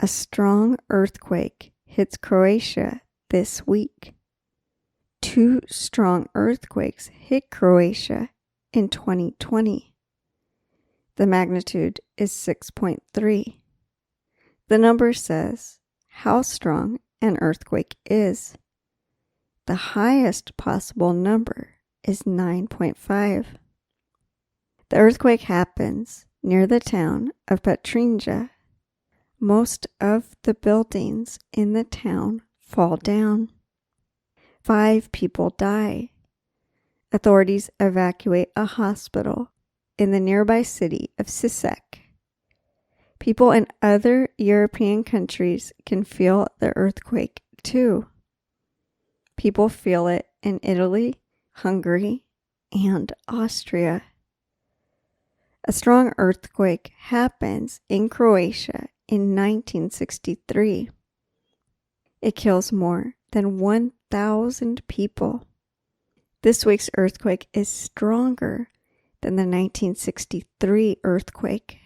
A strong earthquake hits Croatia this week. 2 strong earthquakes hit Croatia in 2020. The magnitude is 6.3. The number says how strong an earthquake is. The highest possible number is 9.5. The earthquake happens near the town of Petrinja. Most of the buildings in the town fall down. 5 people die. Authorities evacuate a hospital in the nearby city of Sisak. People in other European countries can feel the earthquake too. People feel it in Italy, Hungary, and Austria. A strong earthquake happens in Croatia in 1963. It kills more than 1,000 people. This week's earthquake is stronger than the 1963 earthquake.